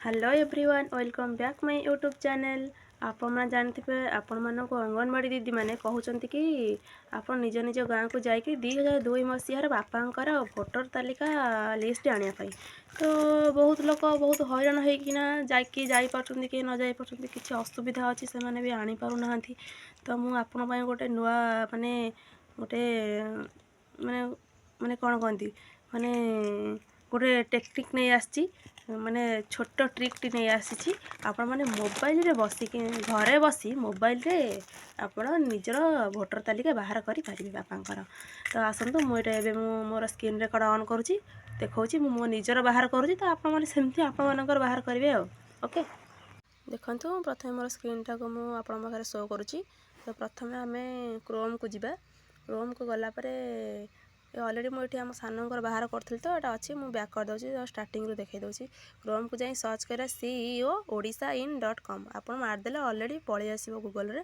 Hello everyone welcome back my YouTube channel. आपण जानते आपण मानक अंगनवाड़ी दीदी मैंने कहते कि आप निज निज गाँव को जाकि 2002 मसीहार बापांकर भोटर तालिका लिस्ट आने तो बहुत लोग बहुत हैरान होना जापार कि न जापार किसी असुविधा अच्छी से भी आनीपार ना। तो मुझे गोटे नुआ माने गोटे माने माने कौन कहती माने गोटे टेक्निक नहीं आसी माने छोट ट्रिक्टी नहीं आसी आपण मैंने मोबाइल रे बसिक घरे बसी मोबाइल रे आपण निजर भोटर तालिका बाहर करि पारिबे बापांकर। तो आसतु मुझे मोर स्क्रीन रेकर्ड ऑन करुँची देखौची मो निजर बाहर करुँची तो आपण मैंने सेमती आपण मानकर बाहर करेंगे। ओके देखंतु प्रथम मोर स्क्रीन टा को मु आपण पाखरे शो करुँची। तो प्रथम आम क्रोम को जीवा क्रोम को गला परे अलरेडी मुझे आम सानकर बाहर करी तो यहाँ अच्छी मुझे बैक करदे स्टार्टिंग देखे दूसरी क्रोम को जाए सर्च करा CEO ओडिशा इन .com आप मारदेले अलरेडी पलि आस गूगल रे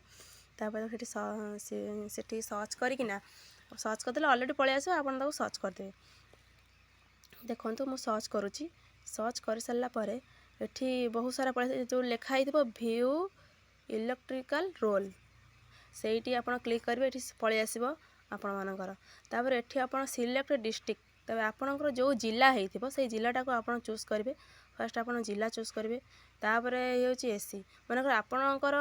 से सर्च करना सर्च करदे अलरेडी पलि आस आप सर्च करदे। देखो मुझे सर्च करुँची सर्च कर सारापर ये बहुत सारा पड़े जो लिखाई व्यू इलेक्ट्रिकल रोल से आप क्लिक करेंगे ये पलि आसो आपण मानकर। तापर एठी आपण सिलेक्ट डिस्ट्रिक्ट तबे आपणकर जो जिला होइथिबो से जिलाटा को आपण चूज करेंगे। फर्स्ट आप जिला चूज करेंगे तापर ये एसी मानकर आपणकर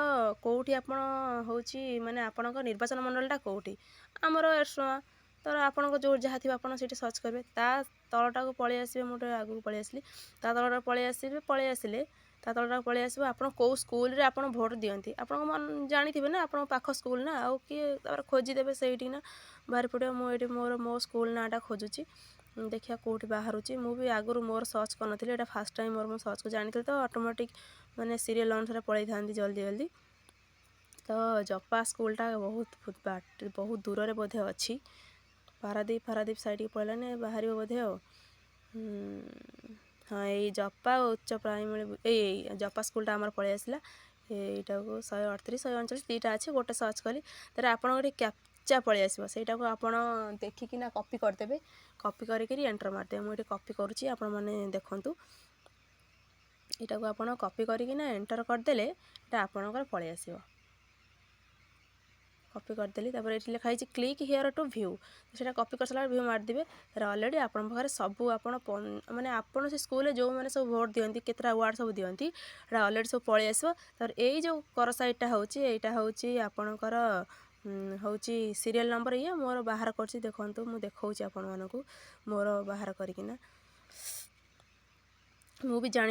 कौटी आपण होची माने आपणकर निर्वाचन मंडलटा कौटी आमर एरसुआ तर आपणकर जो जहाँ थी आप सर्च करेंगे ता तलटा को पलि आसबे मुझे आगू पलि आसली ता तलटा पलि आसले ता तलटा पलि आसो आप स्कूल रे आपण भोट दियंती आप जानी ना आप पाख स्कूल ना आउ किए खोजीदेवे से ना बाहर पड़ो मुझे मोर मो स्कूल नाटा खोजुची देखिए कौटी बाहर मुझे आगुरी मोर सर्च करी ये फास्ट टाइम मोर सर्च को जानी तो ऑटोमेटिक माने सीरियल अनुसार पलि था जल्दी जल्दी। तो जपा स्कूलटा बहुत दूर रे बोधे अच्छी पारादीप साइड पड़ाने बाहर बोधे हाँ ये जपा उच्च प्राइमरी ये जपा स्कूलटा आमर पलि आसला यहीटा को 138 139 दुईटा अच्छे गोटे सर्च कली तर आप कैप्चा पलि आसो सहीटा को आप देखिकिना कॉपी करदेवे कॉपी करी एंटर मारदे मुझे कॉपी करुँची आपण मैंने देखूँ यहाँ को आप कॉपी करना एंटर करदेले यहाँ आपणकर पलि आसो कॉपी करदेली तापर ये लिखाई क्लिक हियर टू व्यू से कॉपी कर सारा व्यू मारदेवे अलरेडी आपण पाखे सब आपण माने आपण से स्कूल जो मैंने सब भोट दियंती केतरा वार्ड सब दियंती अलरेडी सब पलि आसो। तर यही जो कर साइडटा होटा होची आपणकर होची सीरियल नंबर ये मोर बाहर करछि देखंतु मु देखौछि आपण मानकु मोर बाहर करिकिना मु भी जानि